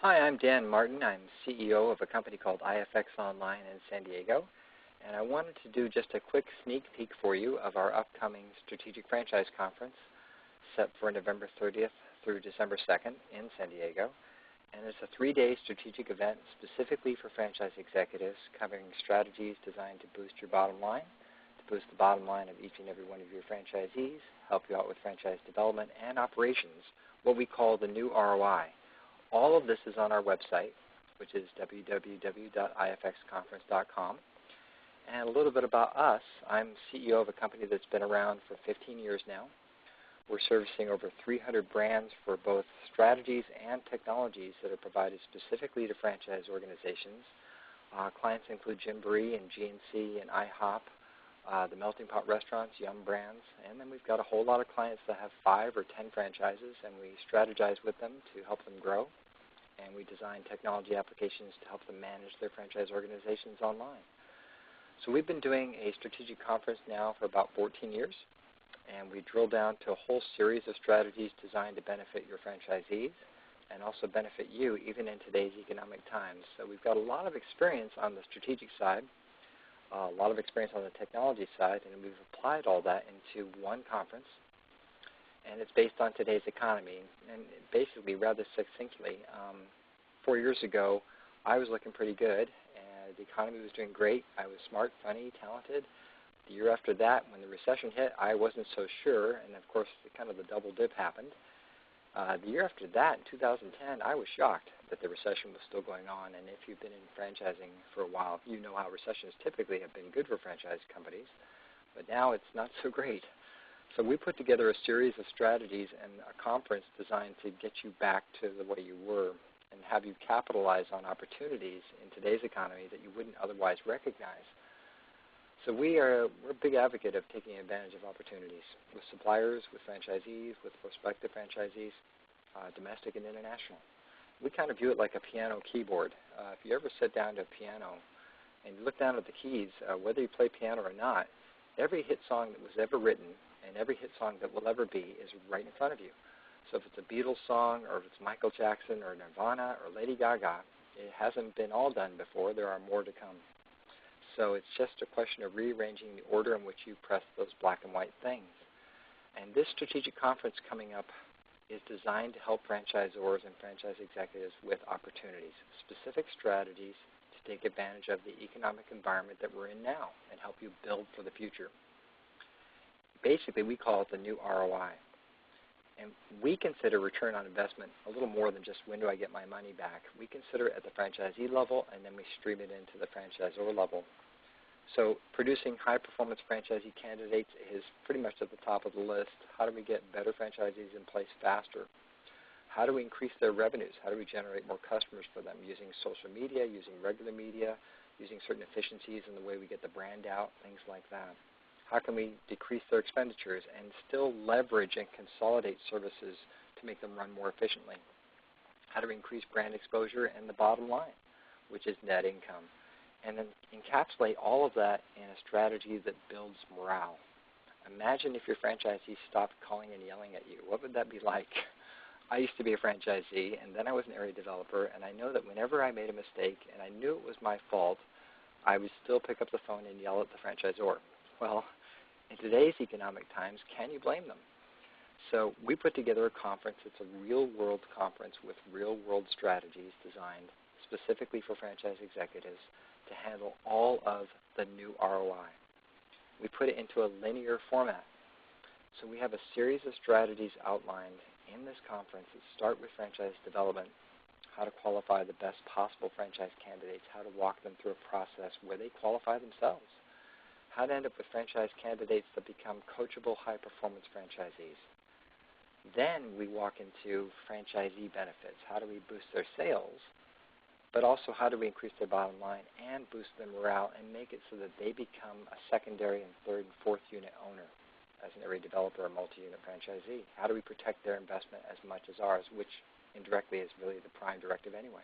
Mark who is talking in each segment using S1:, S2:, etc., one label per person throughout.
S1: Hi, I'm Dan Martin. I'm CEO of a company called IFX Online in San Diego, and I wanted to do just a quick sneak peek for you of our upcoming Strategic Franchise Conference set for November 30th through December 2nd in San Diego. And it's a 3-day strategic event specifically for franchise executives covering strategies designed to boost your bottom line, to boost the bottom line of each and every one of your franchisees, help you out with franchise development and operations, what we call the new ROI. All of this is on our website, which is www.ifxconference.com. And a little bit about us. I'm CEO of a company that's been around for 15 years now. We're servicing over 300 brands for both strategies and technologies that are provided specifically to franchise organizations. Clients include Gymboree and GNC and IHOP, the Melting Pot restaurants, Yum Brands, and then we've got a whole lot of clients that have 5 or 10 franchises, and we strategize with them to help them grow, and we design technology applications to help them manage their franchise organizations online. So we've been doing a strategic conference now for about 14 years, and we drill down to a whole series of strategies designed to benefit your franchisees and also benefit you even in today's economic times. So we've got a lot of experience on the strategic side, a lot of experience on the technology side, and we've applied all that into one conference, and it's based on today's economy. And basically, rather succinctly, 4 years ago, I was looking pretty good, and the economy was doing great. I was smart, funny, talented. The year after that, when the recession hit, I wasn't so sure, and of course, kind of the double dip happened. The year after that, in 2010, I was shocked that the recession was still going on, and if you've been in franchising for a while, you know how recessions typically have been good for franchise companies, but now it's not so great. So we put together a series of strategies and a conference designed to get you back to the way you were and have you capitalize on opportunities in today's economy that you wouldn't otherwise recognize. So we're a big advocate of taking advantage of opportunities with suppliers, with franchisees, with prospective franchisees, domestic and international. We kind of view it like a piano keyboard. If you ever sit down to a piano and you look down at the keys, whether you play piano or not, every hit song that was ever written and every hit song that will ever be is right in front of you. So if it's a Beatles song or if it's Michael Jackson or Nirvana or Lady Gaga, it hasn't been all done before. There are more to come. So it's just a question of rearranging the order in which you press those black and white things. And this strategic conference coming up is designed to help franchisors and franchise executives with opportunities, specific strategies to take advantage of the economic environment that we're in now and help you build for the future. Basically, we call it the new ROI. And we consider return on investment a little more than just when do I get my money back. We consider it at the franchisee level, and then we stream it into the franchisor level. So producing high-performance franchisee candidates is pretty much at the top of the list. How do we get better franchisees in place faster? How do we increase their revenues? How do we generate more customers for them using social media, using regular media, using certain efficiencies in the way we get the brand out, things like that? How can we decrease their expenditures and still leverage and consolidate services to make them run more efficiently? How do we increase brand exposure and the bottom line, which is net income? And then encapsulate all of that in a strategy that builds morale. Imagine if your franchisee stopped calling and yelling at you. What would that be like? I used to be a franchisee, and then I was an area developer, and I know that whenever I made a mistake and I knew it was my fault, I would still pick up the phone and yell at the franchisor. Well, in today's economic times, can you blame them? So we put together a conference. It's a real-world conference with real-world strategies designed specifically for franchise executives to handle all of the new ROI. We put it into a linear format. So we have a series of strategies outlined in this conference that start with franchise development, how to qualify the best possible franchise candidates, how to walk them through a process where they qualify themselves, how to end up with franchise candidates that become coachable, high-performance franchisees. Then we walk into franchisee benefits. How do we boost their sales, but also how do we increase their bottom line and boost their morale and make it so that they become a secondary and third and fourth unit owner as an area developer or multi-unit franchisee? How do we protect their investment as much as ours, which indirectly is really the prime directive anyway?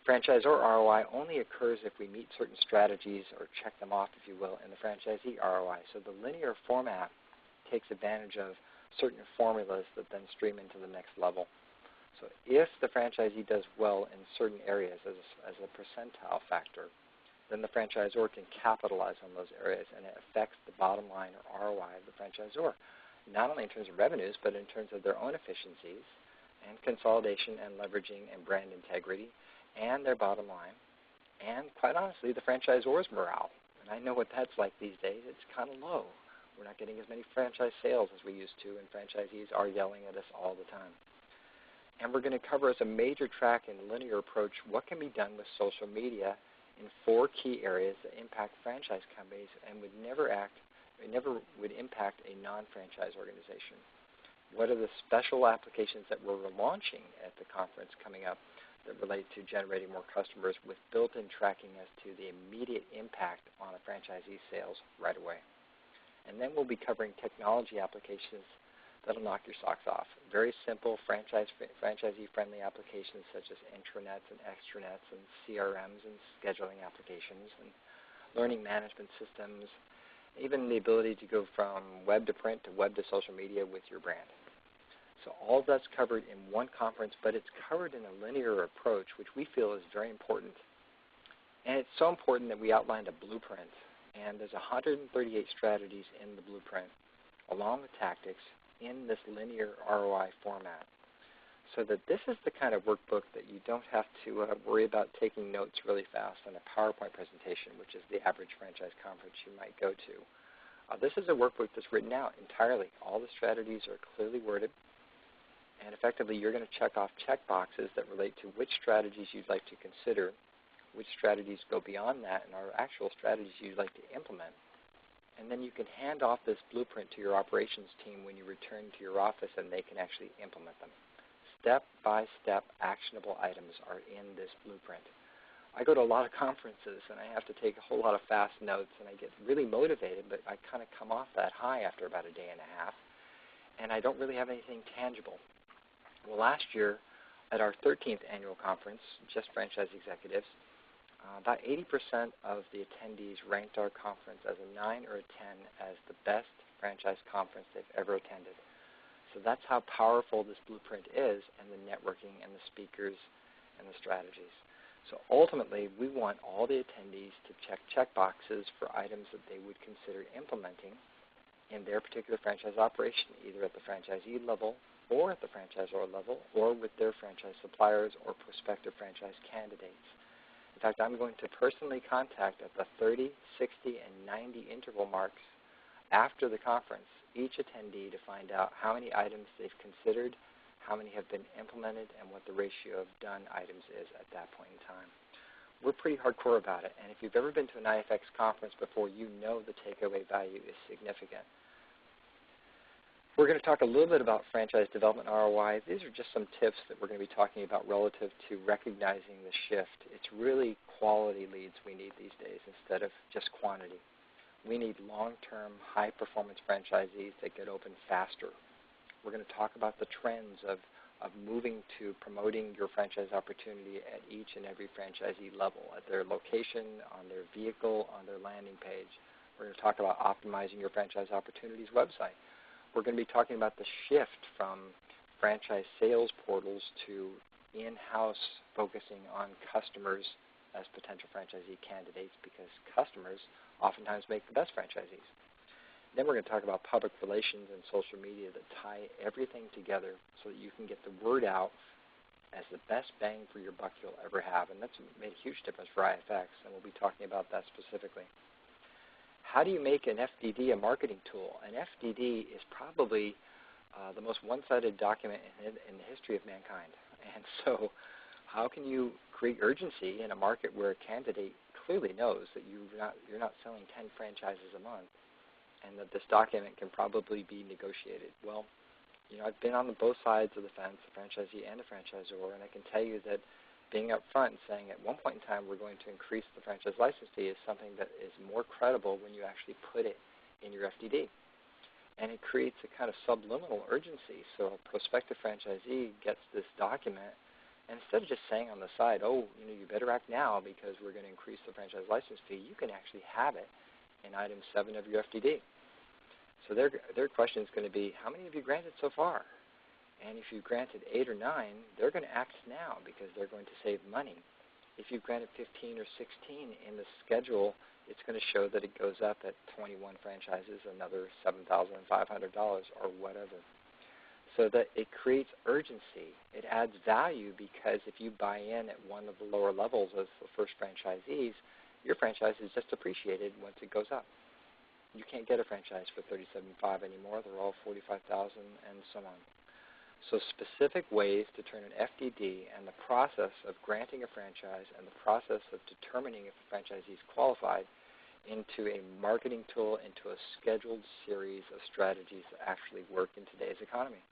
S1: Franchisor ROI only occurs if we meet certain strategies or check them off, if you will, in the franchisee ROI. So the linear format takes advantage of certain formulas that then stream into the next level. So if the franchisee does well in certain areas as a percentile factor, then the franchisor can capitalize on those areas, and it affects the bottom line or ROI of the franchisor, not only in terms of revenues, but in terms of their own efficiencies and consolidation and leveraging and brand integrity and their bottom line, and quite honestly, the franchisor's morale. And I know what that's like these days. It's kind of low. We're not getting as many franchise sales as we used to, and franchisees are yelling at us all the time. And we're going to cover as a major track in linear approach what can be done with social media in 4 key areas that impact franchise companies and would never would impact a non-franchise organization. What are the special applications that we're launching at the conference coming up that relate to generating more customers with built-in tracking as to the immediate impact on a franchisee's sales right away. And then we'll be covering technology applications that'll knock your socks off. Very simple franchisee-friendly applications such as intranets and extranets and CRMs and scheduling applications and learning management systems, even the ability to go from web to print to web to social media with your brand. So all of that's covered in one conference, but it's covered in a linear approach, which we feel is very important. And it's so important that we outlined a blueprint. And there's 138 strategies in the blueprint, along with tactics, in this linear ROI format. So that this is the kind of workbook that you don't have to worry about taking notes really fast on a PowerPoint presentation, which is the average franchise conference you might go to. This is a workbook that's written out entirely. All the strategies are clearly worded. And effectively, you're going to check off check boxes that relate to which strategies you'd like to consider, which strategies go beyond that, and are actual strategies you'd like to implement. And then you can hand off this blueprint to your operations team when you return to your office, and they can actually implement them. Step-by-step actionable items are in this blueprint. I go to a lot of conferences, and I have to take a whole lot of fast notes, and I get really motivated, but I kind of come off that high after about a day and a half, and I don't really have anything tangible. Well, last year at our 13th annual conference, just franchise executives, about 80% of the attendees ranked our conference as a 9 or a 10 as the best franchise conference they've ever attended. So that's how powerful this blueprint is, and the networking and the speakers and the strategies. So ultimately, we want all the attendees to check boxes for items that they would consider implementing in their particular franchise operation, either at the franchisee level or at the franchisor level, or with their franchise suppliers or prospective franchise candidates. In fact, I'm going to personally contact at the 30, 60, and 90 interval marks after the conference each attendee to find out how many items they've considered, how many have been implemented, and what the ratio of done items is at that point in time. We're pretty hardcore about it, and if you've ever been to an IFX conference before, you know the takeaway value is significant. We're going to talk a little bit about franchise development ROI. These are just some tips that we're going to be talking about relative to recognizing the shift. It's really quality leads we need these days instead of just quantity. We need long-term, high-performance franchisees that get open faster. We're going to talk about the trends of moving to promoting your franchise opportunity at each and every franchisee level, at their location, on their vehicle, on their landing page. We're going to talk about optimizing your franchise opportunities website. We're going to be talking about the shift from franchise sales portals to in-house focusing on customers as potential franchisee candidates, because customers oftentimes make the best franchisees. Then we're going to talk about public relations and social media that tie everything together so that you can get the word out as the best bang for your buck you'll ever have. And that's made a huge difference for IFX, and we'll be talking about that specifically. How do you make an FDD a marketing tool? An FDD is probably the most one-sided document in the history of mankind. And so how can you create urgency in a market where a candidate clearly knows that you're not selling 10 franchises a month and that this document can probably be negotiated? Well, I've been on both sides of the fence, the franchisee and the franchisor, and I can tell you that being up front and saying at one point in time we're going to increase the franchise license fee is something that is more credible when you actually put it in your FDD. And it creates a kind of subliminal urgency. So a prospective franchisee gets this document, and instead of just saying on the side, oh, you better act now because we're going to increase the franchise license fee, you can actually have it in item 7 of your FDD. So their question is going to be, how many have you granted so far? And if you've granted 8 or 9, they're going to act now because they're going to save money. If you've granted 15 or 16 in the schedule, it's going to show that it goes up at 21 franchises, another $7,500 or whatever. So that it creates urgency. It adds value because if you buy in at one of the lower levels as the first franchisees, your franchise is just appreciated once it goes up. You can't get a franchise for $37,500 anymore. They're all $45,000 and so on. So specific ways to turn an FDD and the process of granting a franchise and the process of determining if a franchisee is qualified into a marketing tool, into a scheduled series of strategies that actually work in today's economy.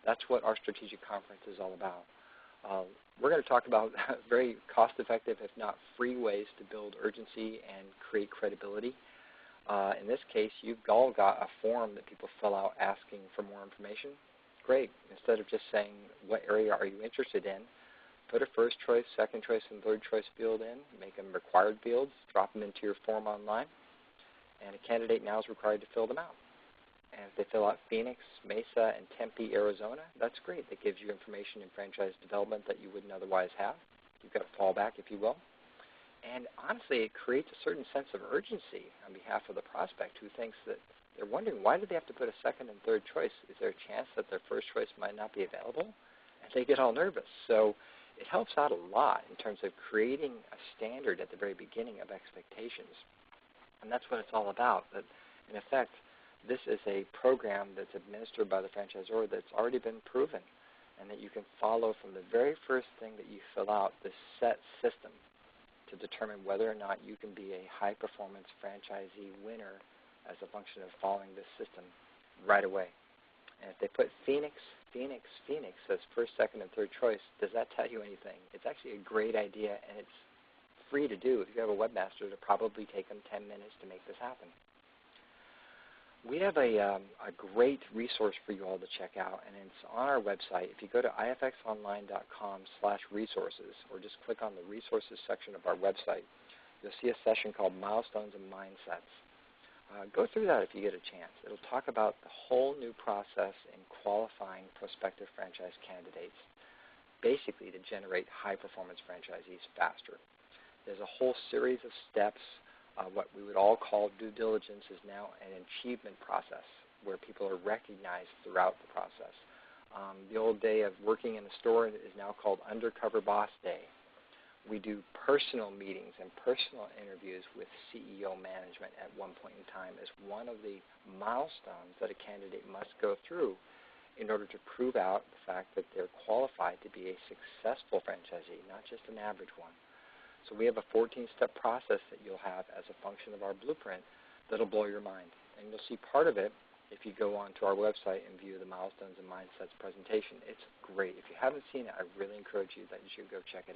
S1: That's what our strategic conference is all about. We're going to talk about very cost-effective, if not free, ways to build urgency and create credibility. In this case, you've all got a form that people fill out asking for more information. Great. Instead of just saying, what area are you interested in, put a first choice, second choice, and third choice field in. Make them required fields. Drop them into your form online. And a candidate now is required to fill them out. And if they fill out Phoenix, Mesa, and Tempe, Arizona, that's great. That gives you information in franchise development that you wouldn't otherwise have. You've got a fallback, if you will. And honestly, it creates a certain sense of urgency on behalf of the prospect who thinks that they're wondering, why do they have to put a second and third choice? Is there a chance that their first choice might not be available? And they get all nervous. So it helps out a lot in terms of creating a standard at the very beginning of expectations. And that's what it's all about. That, in effect, this is a program that's administered by the franchisor that's already been proven and that you can follow from the very first thing that you fill out, this set system, to determine whether or not you can be a high-performance franchisee winner as a function of following this system right away. And if they put Phoenix, Phoenix, Phoenix as first, second, and third choice, does that tell you anything? It's actually a great idea, and it's free to do. If you have a webmaster, it'll probably take them 10 minutes to make this happen. We have a great resource for you all to check out, and it's on our website. If you go to ifxonline.com/resources, or just click on the resources section of our website, you'll see a session called Milestones and Mindsets. Go through that if you get a chance. It'll talk about the whole new process in qualifying prospective franchise candidates, basically to generate high-performance franchisees faster. There's a whole series of steps. What we would all call due diligence is now an achievement process where people are recognized throughout the process. The old day of working in a store is now called Undercover Boss Day. We do personal meetings and personal interviews with CEO management at one point in time as one of the milestones that a candidate must go through in order to prove out the fact that they're qualified to be a successful franchisee, not just an average one. So we have a 14-step process that you'll have as a function of our blueprint that'll blow your mind. And you'll see part of it if you go onto our website and view the Milestones and Mindsets presentation. It's great. If you haven't seen it, I really encourage you that you should go check it out.